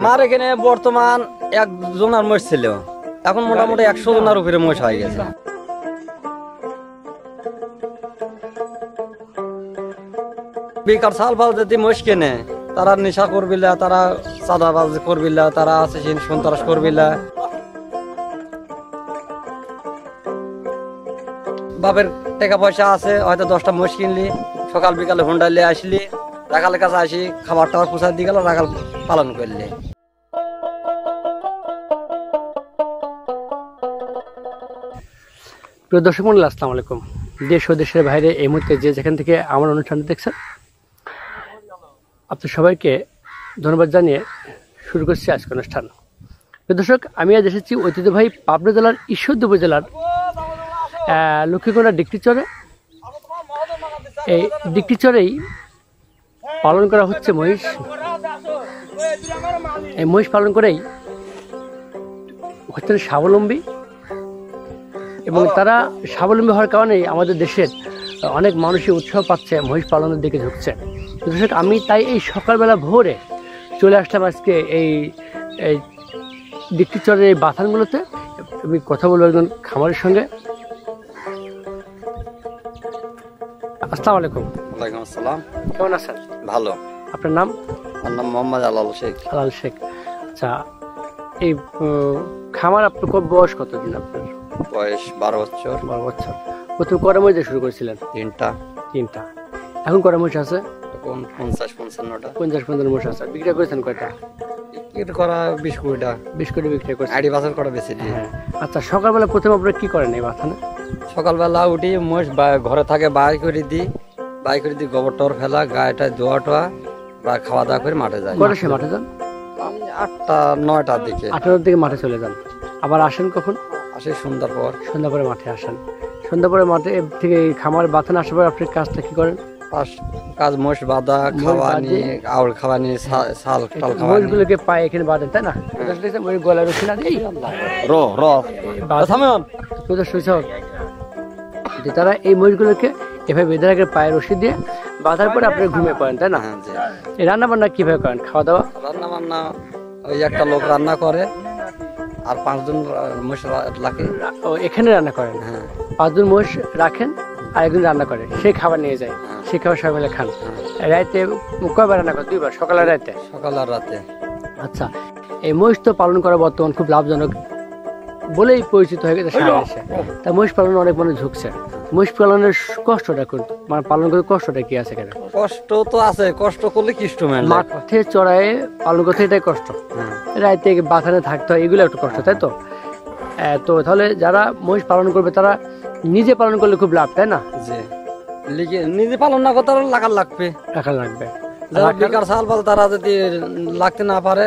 আমার এখানে বর্তমান 1 জনের মোষ ছিল, এখন মোটামুটি 100 জনের উপরে মোষ হয়ে গেছে। বেকার সাল ফাল যদি মোষ কেনে তারা নেশা করবিলা, তারা চাঁদাবাজি করবিলা, তারা আছে সন্ত্রাস করবিলা। বাপের টাকা পয়সা আছে, হয়তো 10টা মোষ কিনলি, সকাল বিকালে হুন্ডা নিয়ে আসলি, রাখালের কাছে আসি খাবার টাবার পুষা দিয়ে গেল, রাখাল পালন করলি। প্রিয় দর্শক মণ্ডলী, আসসালামু আলাইকুম। দেশ ও দেশের বাইরে এই মুহূর্তে যে যেখান থেকে আমার অনুষ্ঠানটি দেখছেন, আপনার সবাইকে ধন্যবাদ জানিয়ে শুরু করছি আজকের অনুষ্ঠান। প্রিয় দর্শক, আমি আজ এসেছি ঐতিহ্যবাহী পাবনা জেলার ঈশ্বরদী উপজেলার লক্ষ্মীকোনা ডিকটিচরে। এই ডিকটিচরেই পালন করা হচ্ছে মহিষ। এই মহিষ পালন করেই হচ্ছেন স্বাবলম্বী, এবং তারা স্বাবলম্বী হওয়ার কারণেই আমাদের দেশের অনেক মানুষই উৎসাহ পাচ্ছে, মহিষ পালনের দিকে ঝুঁকছে। দর্শক, আমি তাই এই সকালবেলা ভোরে চলে আসলাম আজকে এই ডিকটিচরের এই বাথানগুলোতে। আমি কথা বলবো একজন খামারের সঙ্গে। আসসালামু আলাইকুম। ওয়ালাইকুম আসসালাম। কেমন আছেন? ভালো। আপনার নাম? আমার নাম মোহাম্মদ আলাল শেখ। আলাল শেখ। আচ্ছা, এই খামার আপনার বয়স কতদিন? আপনার বয়স 12 বছর। 12 বছর। প্রথম কটা মহিষ শুরু করেছিলেন? তিনটা। এখন কটা মহিষ আছে? এখন 50-55টা। 50-55 মহিষ আছে। বিক্রি করেছেন কয়টা? বিক্রি করা 20 কোটিটা। 20 কোটি বিক্রি করেছেন। আইডি বাজার করা বেশি দিয়ে। হ্যাঁ। আচ্ছা, সকালবেলা প্রথমে আপনারা কি করেন এই বাথানে? সকালবেলা উঠি, মোষ ঘরে থাকে বাই করে দিই, গোবর টর ফেলা, গায়েটা ধোয়া টোয়া বা খাওয়া দাওয়া করে মাঠে যাই। কটার সময় মাঠে যান? 8টা-9টার দিকে। 8টার দিকে মাঠে চলে যান। আবার আসেন কখন? আসে সন্ধ্যার পর। সন্ধ্যা পরে মাঠে আসেন। সন্ধ্যা পরে মাঠে থেকে এই খামার বাথানে আসার পর আপনি কাজটা কি করেন? কাজ মোষ বাঁধা, খাওয়া নিয়ে, আউল খাওয়া নিয়ে, শাল টাল খাওয়া। মোষগুলোকে পায়ে এখানে বাঁধেন, তাই না? ওই গলায় রশি না দিয়ে যে তারা এই মহিষগুলোকে এভাবে বেঁধে রাখে পায়ে রশি দিয়ে, বাঁধার পরে আপনি ঘুমিয়ে পড়েন, তাই না? এই রান্না বান্না কিভাবে করেন? খাওয়া দাওয়া? রান্না বান্না ওই একটা লোক রান্না করে, আর 5 জন মোষ লাগে। এখানে রান্না করেন? হ্যাঁ। 5 জন মোষ রাখেন, আর একজন রান্না করে, সেই খাবার নিয়ে যায়, সেই খাবার সকালে খান। রাতে কয়বার রান্না করেন? 2বার, সকাল আর রাতে? সকাল আর রাতে। আচ্ছা, এই মহিষ তো পালন করা বর্তমান খুব লাভজনক বলেই পরিচিত হয়ে গেছে সারা দেশে। তা মহিষ পালনে অনেক মানুষ ঝুঁকছে। মহিষ পালনের কষ্টটা মানে পালন করে কষ্টটা কি আছে? কেন কষ্ট তো আছে, কষ্ট করলে কষ্ট মাঠে চড়ায় পালন করতে, এটাই কষ্ট। রাতে বাথানে থাকতে হয়, এগুলো একটু কষ্ট, তাই তো? তো তাহলে যারা মহিষ পালন করবে তারা নিজে পালন করলে খুব লাভ, তাই না? নিজে পালন না করতে রাখা লাগবে। বেকার সাল ফাল তারা যদি লাগতে না পারে,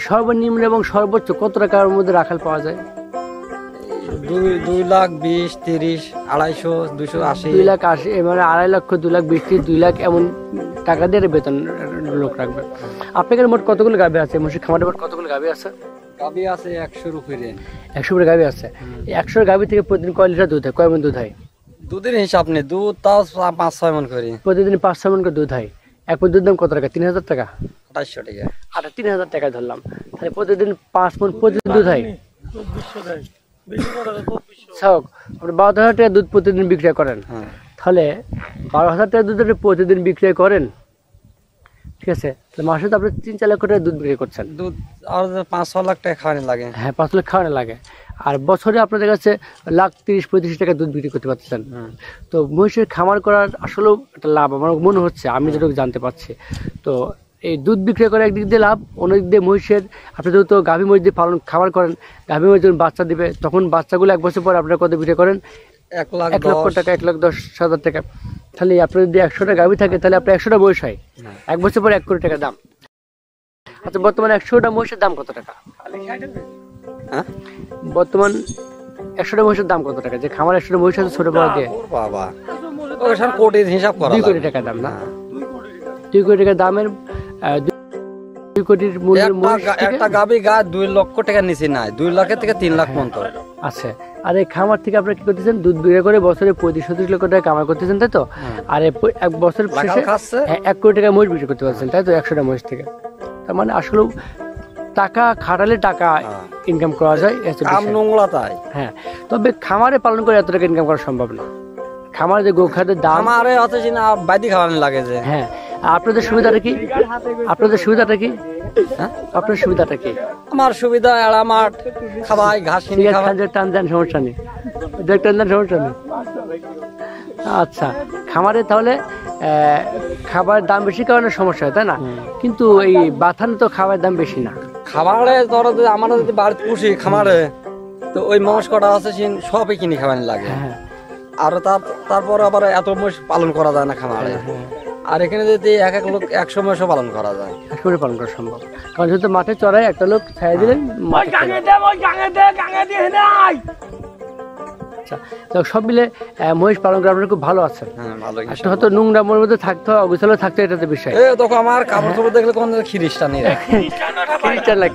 সর্বনিম্ন এবং সর্বোচ্চ কত টাকার মধ্যে রাখাল পাওয়া যায়? 2 লাখ 20, 30, 250, 280। 2 লাখ 80, মানে 2.5 লক্ষ, 2 লাখ 20, 2 লাখ এমন টাকা দিয়ে বেতন লোক রাখবে। আপনাদের মোট কতগুলো গাভী আছে? মহিষের খামারে মোট কতগুলো গাভী আছে? গাভী আছে 100-র উপরে। 100 উপরে গাভী আছে। 100 গাভী থেকে প্রতিদিন কয় লিটার দুধ হয়? কয় মণ দুধ হয়? দুধের হিসাব নেই, দুধ তাও 5-6 মণ করি। প্রতিদিন 5-6 মণ করে দুধ হয়। এক মণ দুধ দাম কত টাকা? 3000 টাকা। 2800 টাকা। 3000 টাকা ধরলাম, তাহলে প্রতিদিন 5 মণ প্রতিদিন দুধ হয়। 12,000 টাকা দুধ প্রতিদিন বিক্রয় করেন। তাহলে 12,000 টাকা দুধ প্রতিদিন বিক্রয় করেন, ঠিক আছে? মাসে তো আপনি 3-4 লক্ষ টাকা দুধ বিক্রি করছেন। দুধ আর 5-6 লাখ টাকা খাওয়ানো লাগে। হ্যাঁ, 5 লাখ খাওয়ানো লাগে। আর বছরে আপনাদের কাছে 1,30-35 টাকা দুধ বিক্রি করতে পারছেন। তো মহিষের খামার করার আসলেও একটা লাভ আমার মনে হচ্ছে, আমি যেটুকু জানতে পারছি। তো এই দুধ বিক্রি করে একদিক দিয়ে লাভ, অন্যদিক দিয়ে মহিষের আপনি যেহেতু গাভী মহিষ দিয়ে খামার করেন, গাভী মহিষ যখন বাচ্চা দিবে তখন বাচ্চাগুলো 1 বছর পর আপনারা কত বিক্রি করেন? 1 লাখ টাকা, 1,10,000 টাকা। তাহলে আপনার যদি 100টা গাভী থাকে তাহলে আপনার 100টা মহিষ হয়, 1 বছর পর 1 কোটি টাকা দাম। আচ্ছা, বর্তমানে 100টা মহিষের দাম কত টাকা? বর্তমান 100টা মহিষের দাম কত টাকা? যে খামার 100টা মহিষ আছে ছোট বড় দিয়ে, বাবা ওই সব কোটির হিসাব করা 2 কোটি টাকা দাম না? 2 কোটি টাকা দামের 2 কোটির মূল্যের মহিষ একটা গাভী 2 লক্ষ টাকা নিচে নাই, 2 লাখের থেকে 3 লাখ পর্যন্ত আছে। আর এই খামার থেকে আপনারা কি করতেছেন? দুধ বিক্রি করে বছরে 35-36 লক্ষ টাকা কামাই করতেছেন, তাই তো? আর 1 বছর শেষে 1 কোটি টাকা মহিষ বিক্রি করতে পারছেন, তাই তো? 100টা মহিষ থেকে তার মানে আসলে টাকা খাটালে টাকা ইনকাম করা যায়, এই হচ্ছে কাম বিষয়। নোংলা তাই। হ্যাঁ, তবে খামারে পালন করে এত টাকা ইনকাম করা সম্ভব না। খামারে যে গোখাদ্যের দাম, আমারে হচ্ছে না বাইদি খাওয়ানো লাগে যে। হ্যাঁ, আপনাদের সুবিধাটা কি? আপনাদের সুবিধাটা কি? হ্যাঁ, আপনার সুবিধাটা কি? আমার সুবিধা এড়া মাঠ খাওয়াই, ঘাস কিনে ঠিক আছে, খাওয়াই। টান দেন, সমস্যা নেই, টান দেন, সমস্যা নেই। আচ্ছা, খামারে তাহলে খাবার দাম বেশি কারণে সমস্যা হয়, তাই না? কিন্তু এই বাথানে তো খাবারের দাম বেশি না। খাবারে ধরো যে আমরা যদি বাড়িতে পুষি খামারে, তো ওই মোষ কটা আছে সবই কিনে খাওয়ানো লাগে। হ্যাঁ, আর তারপর আবার এত মোষ পালন করা যায় না খামারে। আর এখানে যদি এক এক লোক 100 মোষও পালন করা যায়। একবারে পালন করা সম্ভব, কারণ যেহেতু মাঠে চড়ায় একটা লোক ছাই দিলেন। আচ্ছা, তো সব মিলে মহিষ পালন করে আপনারা খুব ভালো আছেন। হ্যাঁ, ভালো। একটা হয়তো নোংরা মনের মধ্যে থাকতে হয়, অগোছালো থাকতে হয়, এটাতে বিষয়। এই দেখো আমার কাপড় চোপড় দেখলে কোন খ্রিস্টানি খ্রিস্টান না,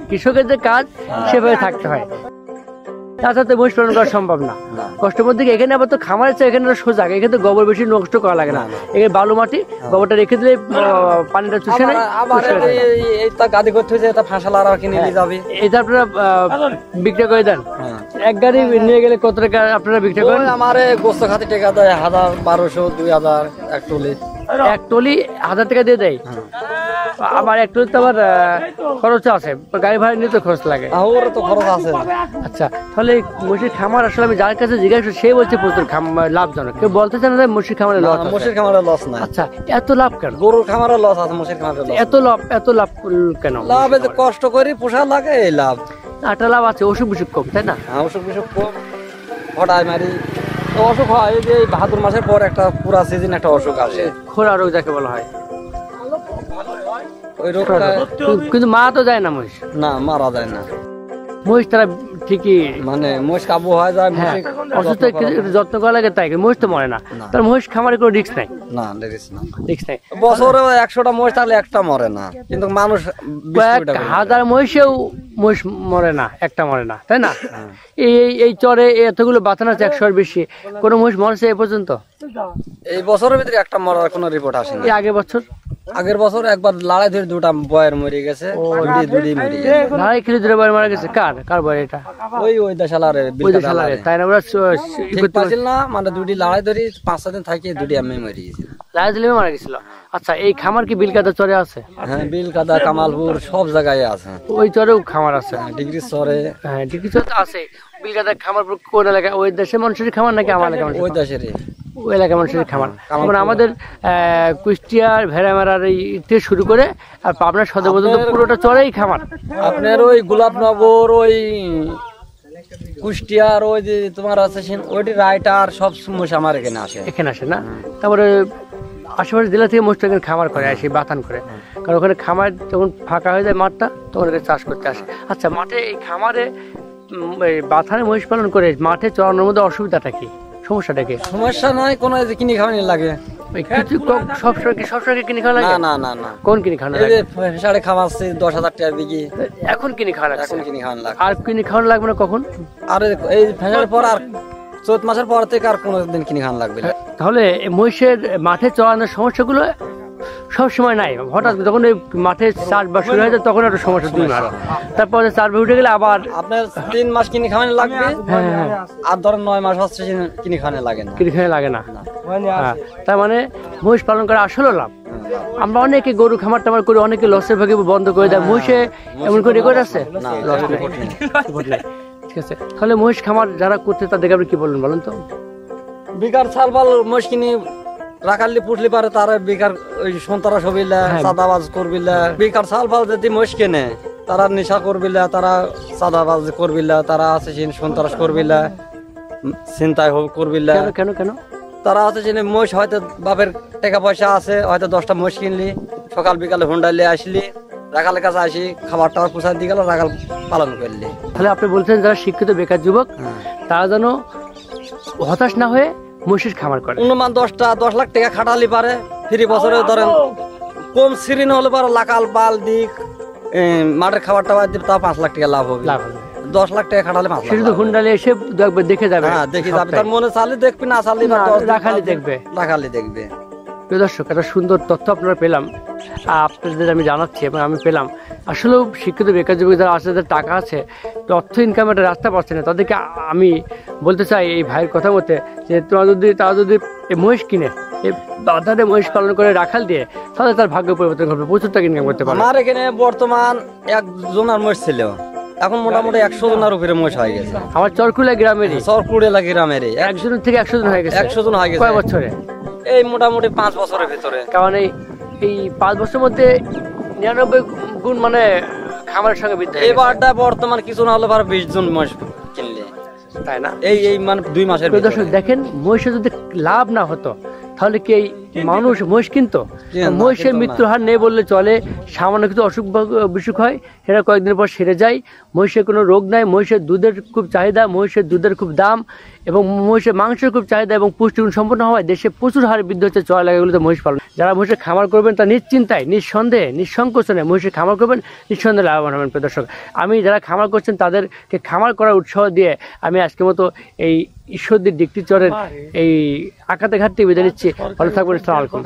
কৃষকের যে কাজ সেভাবে থাকতে হয়, তাছাড়া তো মহিষ পালন করা সম্ভব না। কষ্টের মধ্যে এখানে আবার তো খামার আছে, এখানে সোজা, এখানে তো গোবর বেশি নষ্ট করা লাগে না। এখানে বালু মাটি, গোবরটা রেখে দিলে পানিটা চুষে নেয়। আবার এই তা গাদি করতে হয়েছে, এটা ফাঁসালা আর কিনে নিয়ে যাবে। এটা আপনারা বিক্রি করে দেন? এক গাড়ি নিয়ে গেলে কত টাকা আপনারা বিক্রি করেন? আমার গোস্ত খাতে টাকা দেয় 1000, 1200, 2000 এক টলি। এক টলি 1000 টাকা দিয়ে দেয়? আবার এক টলি তো আবার খরচ আছে, গাড়ি ভাড়া নিয়ে তো খরচ লাগে। ওর তো খরচ আছে। আচ্ছা, তাহলে মসজিদ খামার আসলে আমি যার কাছে জিজ্ঞাসা, সে বলছে প্রচুর লাভজনক। কেউ বলতে চান না মসজিদ খামারে লস? মোষের খামারে লস নাই। আচ্ছা, এত লাভ কেন? গরুর খামারে লস আছে, মোষের খামারে লস। এত লাভ কেন? লাভ এই যে কষ্ট করি পোষা লাগে, এই লাভ। একটা লাভ আছে, অসুখ বিসুখ কম, তাই না? অসুখ বিসুখ কম, হঠাৎ মারি তো অসুখ হয়। এই যে এই ভাদ্র মাসের পর একটা পুরা সিজন একটা অসুখ আসে, খোরা রোগ যাকে বলা হয়। ওই রোগটা কিন্তু মারা তো যায় না মহিষ? না, মারা যায় না। মহিষ তারা ঠিকই মানে মোষ কাবু হয়ে যায়, হ্যাঁ, অসুস্থ যত্ন করা লাগে, তাই মহিষ তো মরে না। তার মহিষ খামারে কোনো রিস্ক নাই? না, দেখিস না। রিস্ক নাই। বছরে 100টা মোষ থাকলে একটা মরে না, কিন্তু মানুষ 1000 মহিষেও মহিষ মরে না, একটা মরে না, তাই না? এই চরে এতগুলো বাতান আছে, 100-এর বেশি, কোনো মহিষ মরেছে এ পর্যন্ত? এই বছরের ভিতরে একটা মরার কোনো রিপোর্ট আসেনি। এই আগের বছর? আগের বছর একবার লড়াই ধরে দুটা বয়ের মরে গেছে, দুটি মরে গেছে। লড়াই খেলে দুটো বয়ের মারা গেছে? কার বয় এটা? ওই দেশালারে তাই না? ওরা ঠিক পাচ্ছিল না, মানে দুটি লড়াই ধরি 5-6 দিন থাকি দুটি আমি মরে গেছি। লড়াই দিলে মারা গেছিল? আচ্ছা, এই খামার কি বিলকাদা চরে আছে? হ্যাঁ, বিলকাদা, কামালপুর সব জায়গায় আছে। ওই চরেও খামার আছে? ডিগ্রি চরে। হ্যাঁ, ডিগ্রি চরে তো আছে। বিলকাদা খামার কোন এলাকা? ওই দেশের মানুষের খামার নাকি আমার এলাকা? ওই দেশেরই, ওই এলাকার মানুষের খামার। মানে আমাদের কুষ্টিয়ার ভেড়ামারার থেকে শুরু করে আর পাবনা সদর পর্যন্ত পুরোটা চড়াই খামার। আপনার ওই গোলাপনগর, ওই কুষ্টিয়ার, ওই যে তোমার আছে ওইটি রাইটার, সব সমস্যা আমার এখানে আসে। এখানে আসে না? তারপরে আশেপাশে জেলা থেকে মোস্ট এখানে খামার করে আসে, বাতান করে। কারণ ওখানে খামার যখন ফাঁকা হয়ে যায় মাঠটা, তখন ওখানে চাষ করতে আসে। আচ্ছা, মাঠে এই খামারে বাথানে মহিষ পালন করে মাঠে চড়ানোর মধ্যে অসুবিধাটা কি, সমস্যাটা কি? সমস্যা নাই কোনো, কিনে খাওয়ানি লাগে। সবসময় কিনে খাওয়া লাগে? না না না। কোন কিনে খাওয়ানো এই লাগে? যে সাড়ে খাওয়াচ্ছি 10,000 টাকা বিঘি। এখন কিনে খাওয়া লাগে? এখন কিনে খাওয়ানো লাগে। আর কিনে খাওয়ানো লাগবে না কখন? আর এই ফেসারের পর আর চৈত মাসের পর থেকে আর কোনোদিন কিনে খাওয়ানো লাগবে না। তাহলে মহিষের মাঠে চড়ানোর সমস্যাগুলো সব সময় নাই, হঠাৎ যখন ওই মাঠে চাষবাস শুরু হয়ে যায় তখন একটা সমস্যা, 2 মাস। তারপরে চাষবাস উঠে গেলে আবার আপনার 3 মাস কিনে খাওয়ানো লাগবে। হ্যাঁ, আর ধরেন 9 মাস হচ্ছে কিনে খাওয়ানো লাগে না। কিনে খাওয়া লাগে না। হ্যাঁ, তার মানে মহিষ পালন করা আসলে লাভ। আমরা অনেকে গরু খামার টামার করি, অনেকে লসের ভাগে বন্ধ করে দেয়। মহিষে এমন করে রেকর্ড আছে? লস নেই। ঠিক আছে, তাহলে মহিষ খামার যারা করতে তাদেরকে আপনি কি বলবেন বলেন তো? বেকার সালবাল মহিষ কিনে রাখালি পুষলি পারে, তারা বেকার ওই সন্তারা সবিলা, সাদাবাজ করবিলা। বেকার সালবাল যদি মহিষ কেনে, তারা নেশা করবিলা, তারা সাদাবাজ করবিলা, তারা আছে সন্ত্রাস করবিলা, চিন্তায় করবিলা। কেন কেন? তারা আছে মহিষ হয়তো বাপের টাকা পয়সা আছে, হয়তো 10টা মহিষ কিনলি, সকাল বিকালে হুন্ডাইলে আসলি, রাখালের কাছে আসি খাবার টাবার পোষা দিয়ে গেল, রাখাল পালন করলি। তাহলে আপনি বলছেন যারা শিক্ষিত বেকার যুবক, তারা যেন হতাশ না হয়ে মহিষের খামার করে। অনুমান 10 লাখ টাকা খাটালি পারে, ফ্রি বছরে ধরেন কম সিরিন হলে পারে লাকাল বাল দিক মাঠের খাবার টাবার দিয়ে, তা 5 লাখ টাকা লাভ হবে। 10 লাখ টাকা খাটালে 5 লাখ। সেটা তো হুন্ডালে এসে দেখে যাবে। হ্যাঁ, দেখে যাবে, তার মনে চালি দেখবি, না চালি রাখালি দেখবে। রাখালি দেখবে। প্রিয় দর্শক, একটা সুন্দর তথ্য আপনারা পেলাম, আপনাদের আমি জানাচ্ছি এবং আমি পেলাম। আসলেও শিক্ষিত বেকার যুবক যারা আছে, যাদের টাকা আছে, অর্থ ইনকামের একটা রাস্তা পাচ্ছে না, তাদেরকে আমি বলতে চাই এই ভাইয়ের কথা মতে যে তারা যদি এই মহিষ কিনে, এই বাধারে মহিষ পালন করে রাখাল দিয়ে, তাহলে তার ভাগ্য পরিবর্তন করবে, প্রচুর টাকা ইনকাম করতে পারবে। আমার এখানে বর্তমান 1 জনের মহিষ ছিল, এখন মোটামুটি 100 জনের উপরে মহিষ হয়ে গেছে। আমার চরকুলা গ্রামেরই, চরকুড়েলা গ্রামেরই 1 জন থেকে 100 জন হয়ে গেছে। 100 জন হয়ে গেছে। কয় বছরে? এই মোটামুটি 5 বছরের ভিতরে। কারণ এই 5 বছরের মধ্যে 99 গুণ মানে খামারের সঙ্গে বৃদ্ধি হয়ে গেছে। এবারটা বর্তমান কিছু না হলে 20 জন মহিষ কিনলে, তাই না? এই মানে 2 মাসের প্রিয় দর্শক, দেখেন মহিষের যদি লাভ না হতো তাহলে কি এই মানুষ মহিষ কিনতো? মহিষের মৃত্যুর হার নেই বললে চলে। সামান্য কিছু অসুখ বিসুখ হয়, সেটা কয়েকদিন পর সেরে যায়। মহিষের কোনো রোগ নাই। মহিষের দুধের খুব চাহিদা, মহিষের দুধের খুব দাম, এবং মহিষের মাংসের খুব চাহিদা এবং পুষ্টিগুণ সম্পন্ন হওয়ায় দেশে প্রচুর হারে বৃদ্ধি হচ্ছে চড়া এলাকাগুলোতে মহিষ পালন। যারা মহিষের খামার করবেন তা নিশ্চিন্তায়, নিঃসন্দেহে, নিঃসংকোচনে মহিষের খামার করবেন, নিঃসন্দেহে লাভবান হবেন। প্রিয় দর্শক, আমি যারা খামার করছেন তাদেরকে খামার করার উৎসাহ দিয়ে আমি আজকের মতো এই ঈশ্বরদীর ডিগটিচরের এই আকাতে ঘাটতে বিদায় নিচ্ছি। ভালো থাকবেন। আসসালামু আলাইকুম।